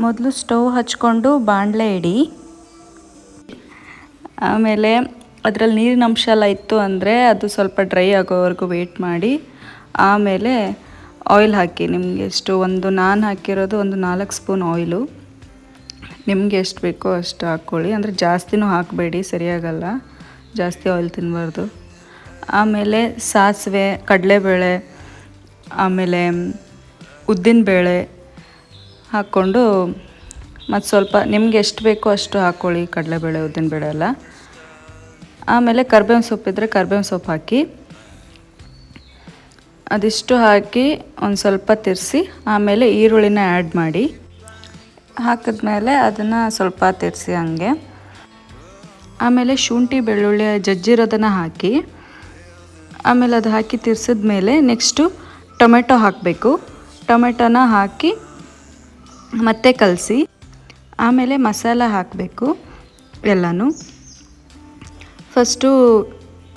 ಮೊದಲು ಸ್ಟವ್ ಹಚ್ಕೊಂಡು ಬಾಣಲೆ ಇಡಿ. ಆಮೇಲೆ ಅದರಲ್ಲಿ ನೀರಿನ ಅಂಶ ಎಲ್ಲ ಇತ್ತು ಅಂದರೆ ಅದು ಸ್ವಲ್ಪ ಡ್ರೈ ಆಗೋವರೆಗೂ ವೆಯ್ಟ್ ಮಾಡಿ ಆಮೇಲೆ ಆಯಿಲ್ ಹಾಕಿ. ನಿಮಗೆ ಎಷ್ಟು ನಾನು ಹಾಕಿರೋದು 4 ಸ್ಪೂನ್ ಆಯಿಲು. ನಿಮಗೆ ಎಷ್ಟು ಬೇಕೋ ಅಷ್ಟು ಹಾಕ್ಕೊಳ್ಳಿ, ಅಂದರೆ ಜಾಸ್ತಿನೂ ಹಾಕಬೇಡಿ, ಸರಿಯಾಗಲ್ಲ, ಜಾಸ್ತಿ ಆಯಿಲ್ ತಿನ್ನಬಾರ್ದು. ಆಮೇಲೆ ಸಾಸಿವೆ, ಕಡಲೆಬೇಳೆ, ಆಮೇಲೆ ಉದ್ದಿನಬೇಳೆ ಹಾಕ್ಕೊಂಡು ಮತ್ತು ಸ್ವಲ್ಪ ನಿಮ್ಗೆ ಎಷ್ಟು ಬೇಕೋ ಅಷ್ಟು ಹಾಕ್ಕೊಳ್ಳಿ, ಕಡಲೆಬೇಳೆ ಉದ್ದಿನಬೇಳೆ ಎಲ್ಲ. ಆಮೇಲೆ ಕರ್ಬೇವಿನ ಸೊಪ್ಪಿದ್ರೆ ಕರ್ಬೇವಿನ ಸೊಪ್ಪು ಹಾಕಿ. ಅದಿಷ್ಟು ಹಾಕಿ ಒಂದು ಸ್ವಲ್ಪ ತಿರ್ಸಿ ಆಮೇಲೆ ಈರುಳ್ಳಿನ ಆ್ಯಡ್ ಮಾಡಿ. ಹಾಕಿದ್ಮೇಲೆ ಅದನ್ನು ಸ್ವಲ್ಪ ತಿರ್ಸಿ ಹಂಗೆ. ಆಮೇಲೆ ಶುಂಠಿ ಬೆಳ್ಳುಳ್ಳಿ ಜಜ್ಜಿರೋದನ್ನು ಹಾಕಿ. ಆಮೇಲೆ ಅದು ಹಾಕಿ ತಿರ್ಸಿದ್ಮೇಲೆ ನೆಕ್ಸ್ಟು ಟೊಮೆಟೊ ಹಾಕಬೇಕು. ಟೊಮೆಟೊನ ಹಾಕಿ ಮತ್ತೆ ಕಲಸಿ ಆಮೇಲೆ ಮಸಾಲ ಹಾಕಬೇಕು ಎಲ್ಲನೂ. ಫಸ್ಟು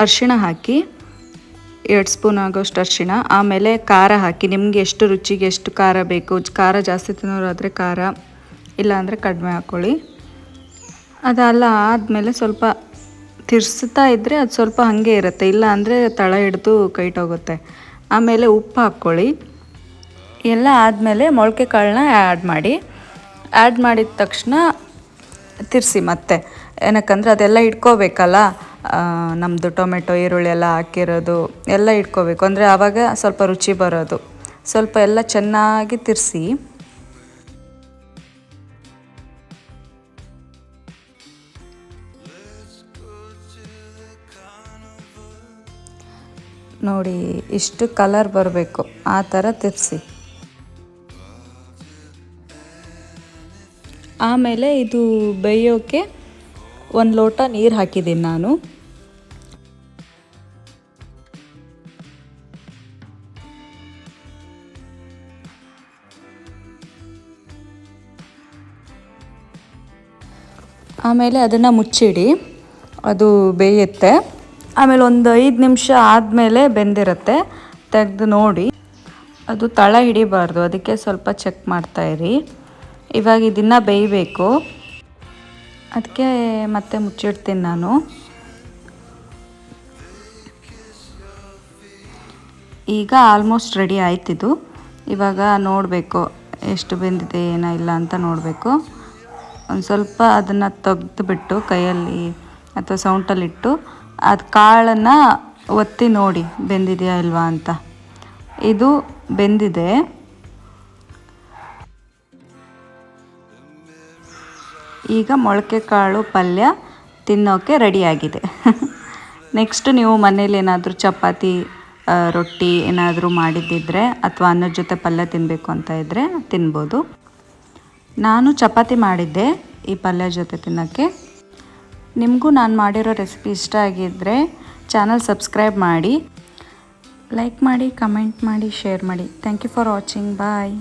ಅರಿಶಿಣ ಹಾಕಿ 2 ಸ್ಪೂನ್ ಆಗೋಷ್ಟು ಅರಿಶಿಣ. ಆಮೇಲೆ ಖಾರ ಹಾಕಿ, ನಿಮಗೆ ಎಷ್ಟು ರುಚಿಗೆ ಎಷ್ಟು ಖಾರ ಬೇಕು, ಖಾರ ಜಾಸ್ತಿ ತಿನ್ನೋರಾದರೆ ಖಾರ, ಇಲ್ಲ ಅಂದರೆ ಕಡಿಮೆ ಹಾಕ್ಕೊಳ್ಳಿ. ಅದೆಲ್ಲ ಆದಮೇಲೆ ಸ್ವಲ್ಪ ತಿರ್ಸ್ತಾ ಇದ್ದರೆ ಅದು ಸ್ವಲ್ಪ ಹಾಗೆ ಇರುತ್ತೆ, ಇಲ್ಲ ಅಂದರೆ ತಳ ಹಿಡಿದು ಕೈಟೋಗುತ್ತೆ. ಆಮೇಲೆ ಉಪ್ಪು ಹಾಕ್ಕೊಳ್ಳಿ. ಎಲ್ಲ ಆದಮೇಲೆ ಮೊಳಕೆ ಕಾಳನ್ನ ಆ್ಯಡ್ ಮಾಡಿ. ಆ್ಯಡ್ ಮಾಡಿದ ತಕ್ಷಣ ತಿರ್ಸಿ ಮತ್ತೆ, ಏನಕ್ಕಂದರೆ ಅದೆಲ್ಲ ಇಟ್ಕೋಬೇಕಲ್ಲ, ನಮ್ಮದು ಟೊಮೆಟೊ ಈರುಳ್ಳಿ ಎಲ್ಲ ಹಾಕಿರೋದು ಎಲ್ಲ ಇಟ್ಕೋಬೇಕು, ಅಂದರೆ ಆವಾಗ ಸ್ವಲ್ಪ ರುಚಿ ಬರೋದು. ಸ್ವಲ್ಪ ಎಲ್ಲ ಚೆನ್ನಾಗಿ ತಿರ್ಸಿ. ನೋಡಿ ಇಷ್ಟು ಕಲರ್ ಬರಬೇಕು, ಆ ಥರ ತಿರ್ಸಿ. ಆಮೇಲೆ ಇದು ಬೇಯೋಕ್ಕೆ 1 ಲೋಟ ನೀರು ಹಾಕಿದ್ದೀನಿ ನಾನು. ಆಮೇಲೆ ಅದನ್ನು ಮುಚ್ಚಿಡಿ, ಅದು ಬೇಯುತ್ತೆ. ಆಮೇಲೆ ಒಂದು 5 ನಿಮಿಷ ಆದಮೇಲೆ ಬೆಂದಿರುತ್ತೆ, ತೆಗೆದು ನೋಡಿ. ಅದು ತಳ ಹಿಡಿಬಾರ್ದು, ಅದಕ್ಕೆ ಸ್ವಲ್ಪ ಚೆಕ್ ಮಾಡ್ತಾಯಿರಿ. ಇವಾಗ ಇದನ್ನು ಬೇಯಬೇಕು, ಅದಕ್ಕೆ ಮತ್ತೆ ಮುಚ್ಚಿಡ್ತೀನಿ ನಾನು. ಈಗ ಆಲ್ಮೋಸ್ಟ್ ರೆಡಿ ಆಯ್ತಿದು. ಇವಾಗ ನೋಡಬೇಕು ಎಷ್ಟು ಬೆಂದಿದೆ ಏನೋ ಇಲ್ಲ ಅಂತ ನೋಡಬೇಕು. ಒಂದು ಸ್ವಲ್ಪ ಅದನ್ನು ತೆಗೆದುಬಿಟ್ಟು ಕೈಯಲ್ಲಿ ಅಥವಾ ಸೌಂಟಲ್ಲಿಟ್ಟು ಅದು ಕಾಳನ್ನು ಒತ್ತಿ ನೋಡಿ ಬೆಂದಿದೆಯಾ ಇಲ್ವಾ ಅಂತ. ಇದು ಬೆಂದಿದೆ. ಈಗ ಮೊಳಕೆ ಕಾಳು ಪಲ್ಯ ತಿನ್ನೋಕ್ಕೆ ರೆಡಿಯಾಗಿದೆ. ನೆಕ್ಸ್ಟ್ ನೀವು ಮನೇಲಿ ಏನಾದರೂ ಚಪಾತಿ, ರೊಟ್ಟಿ ಏನಾದರೂ ಮಾಡಿದ್ದಿದ್ರೆ ಅಥವಾ ಅನ್ನದ ಜೊತೆ ಪಲ್ಯ ತಿನ್ನಬೇಕು ಅಂತ ಇದ್ದರೆ ತಿನ್ಬೋದು. ನಾನು ಚಪಾತಿ ಮಾಡಿದ್ದೆ ಈ ಪಲ್ಯ ಜೊತೆ ತಿನ್ನೋಕ್ಕೆ. ನಿಮಗೂ ನಾನು ಮಾಡಿರೋ ರೆಸಿಪಿ ಇಷ್ಟ ಆಗಿದ್ದರೆ ಚಾನಲ್ ಸಬ್ಸ್ಕ್ರೈಬ್ ಮಾಡಿ, ಲೈಕ್ ಮಾಡಿ, ಕಮೆಂಟ್ ಮಾಡಿ, ಶೇರ್ ಮಾಡಿ. Thank you for watching. Bye.